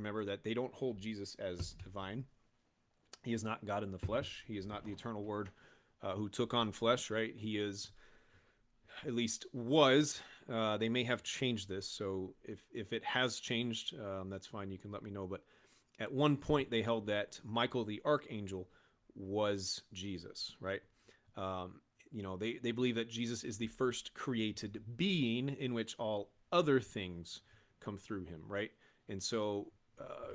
remember that they don't hold Jesus as divine. He is not God in the flesh. He is not the eternal Word who took on flesh, right? He is, at least was. They may have changed this, so if it has changed, that's fine. You can let me know. But at one point, they held that Michael the archangel was Jesus, right? They believe that Jesus is the first created being in which all other things come through him, right? And so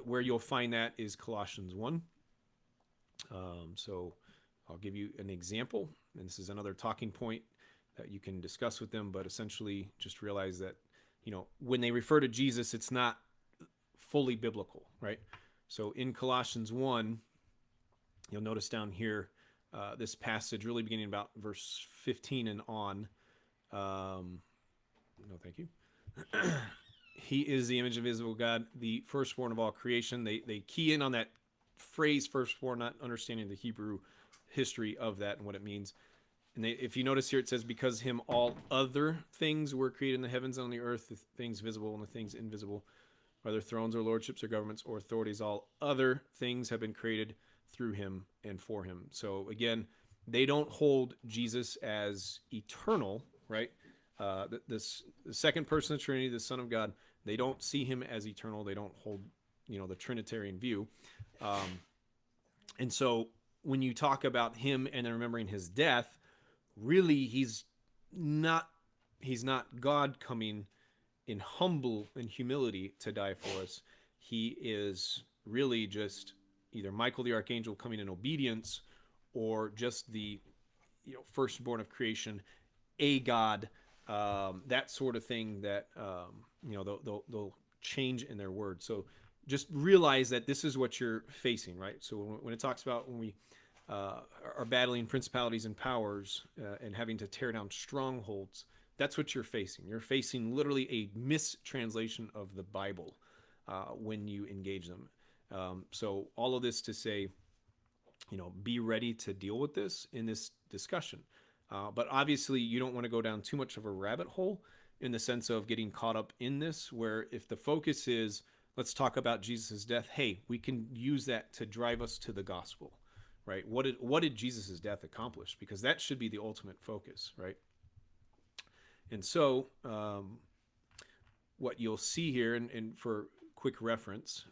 where you'll find that is Colossians 1. So I'll give you an example, and this is another talking point that you can discuss with them, but essentially just realize that, when they refer to Jesus, it's not fully biblical, right? So in Colossians 1, you'll notice down here, this passage really beginning about verse 15 and on. No, thank you. He is the image of invisible God, the firstborn of all creation. They key in on that phrase firstborn, not understanding the Hebrew history of that and what it means. And if you notice here, it says, because him all other things were created in the heavens and on the earth, the things visible and the things invisible, whether thrones or lordships or governments or authorities, all other things have been created through him and for him. So again, they don't hold Jesus as eternal, right? The second person of the Trinity, the Son of God, they don't see him as eternal. They don't hold, the Trinitarian view. And so when you talk about him and then remembering his death, really he's not God coming in humility to die for us. He is really just either Michael the archangel coming in obedience, or just the firstborn of creation, a God, that sort of thing that they'll change in their words. So just realize that this is what you're facing, right? So when it talks about when we are battling principalities and powers and having to tear down strongholds, that's what you're facing. You're facing literally a mistranslation of the Bible when you engage them. So all of this to say, be ready to deal with this in this discussion. But obviously, you don't want to go down too much of a rabbit hole in the sense of getting caught up in this, where if the focus is, let's talk about Jesus' death, hey, we can use that to drive us to the gospel, right? What did Jesus' death accomplish? Because that should be the ultimate focus, right? And so what you'll see here, and for quick reference,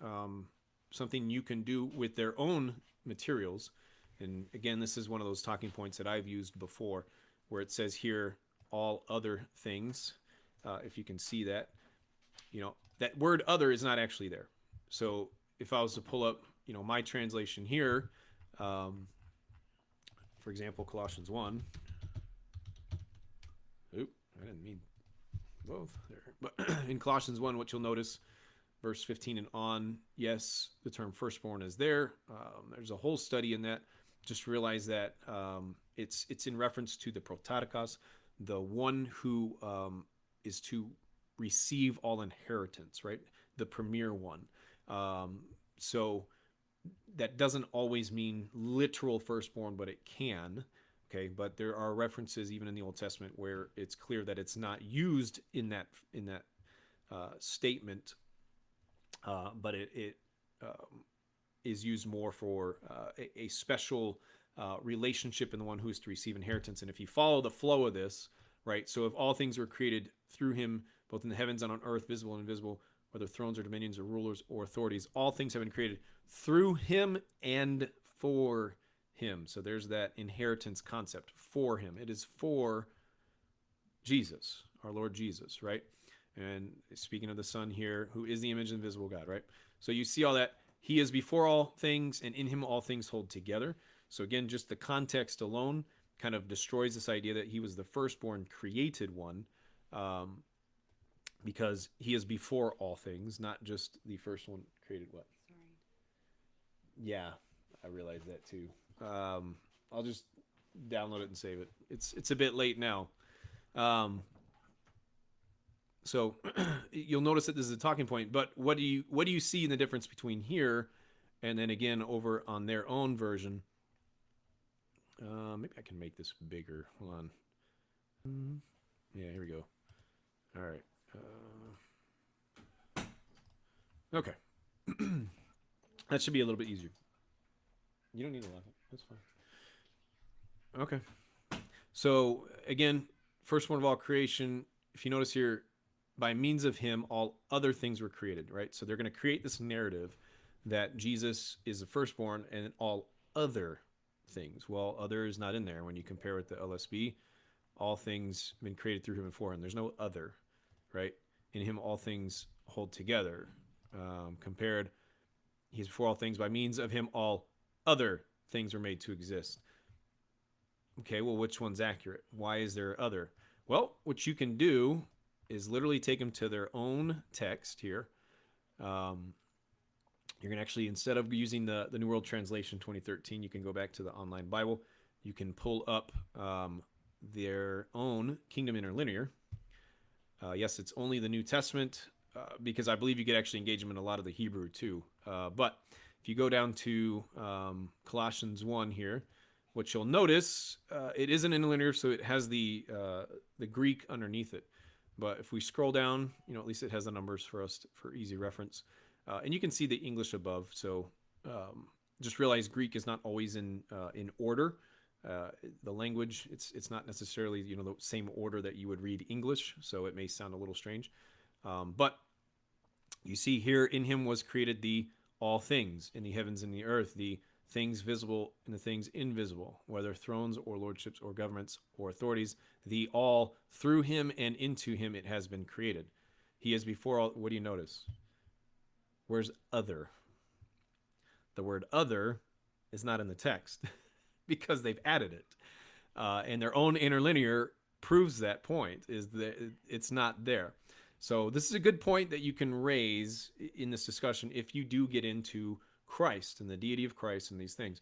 something you can do with their own materials, and again, this is one of those talking points that I've used before, where it says here, all other things, if you can see that, that word other is not actually there. So if I was to pull up, my translation here, for example, Colossians 1. Oop, I didn't mean both there. But in Colossians 1, what you'll notice, verse 15 and on, yes, the term firstborn is there. There's a whole study in that. Just realize that it's in reference to the protarchos, the one who is to receive all inheritance, right? The premier one. So that doesn't always mean literal firstborn, but it can. Okay, but there are references even in the Old Testament where it's clear that it's not used in that statement, but it is used more for a special relationship in the one who is to receive inheritance. And if you follow the flow of this, right? So if all things were created through him, both in the heavens and on earth, visible and invisible, whether thrones or dominions or rulers or authorities, all things have been created through him and for him. So there's that inheritance concept, for him. It is for Jesus, our Lord Jesus, right? And speaking of the Son here, who is the image of the invisible God, right? So you see all that. He is before all things, and in him all things hold together. So again, just the context alone kind of destroys this idea that he was the firstborn created one, because he is before all things, not just the first one created. What? Sorry. Yeah, I realized that too. I'll just download it and save it. It's a bit late now. So you'll notice that this is a talking point, but what do you see in the difference between here and then again over on their own version? Maybe I can make this bigger. Hold on. Yeah, here we go. All right. Okay. That should be a little bit easier. You don't need to lock it. That's fine. Okay. So again, firstborn of all creation. If you notice here, by means of him, all other things were created, right? So they're going to create this narrative that Jesus is the firstborn and all other things. Well, other is not in there. When you compare with the LSB, all things have been created through him and for him. There's no other, right? In him, all things hold together. Compared, he's before all things. By means of him, all other things were made to exist. Okay, well, which one's accurate? Why is there other? Well, what you can do is literally take them to their own text here. You're going to actually, instead of using the New World Translation 2013, you can go back to the online Bible. You can pull up their own Kingdom Interlinear. Yes, it's only the New Testament because I believe you could actually engage them in a lot of the Hebrew too. But if you go down to Colossians 1 here, what you'll notice, it is an interlinear, so it has the Greek underneath it. But if we scroll down, at least it has the numbers for us for easy reference. And you can see the English above. So just realize Greek is not always in order. The language, it's not necessarily the same order that you would read English, so it may sound a little strange. But you see here, in him was created the all things in the heavens and the earth, the things visible and the things invisible, whether thrones or lordships or governments or authorities, the all, through him and into him it has been created. He is before all. What do you notice? Where's other? The word other is not in the text because they've added it. And their own interlinear proves that point, is that it's not there. So this is a good point that you can raise in this discussion if you do get into Christ and the deity of Christ and these things, right?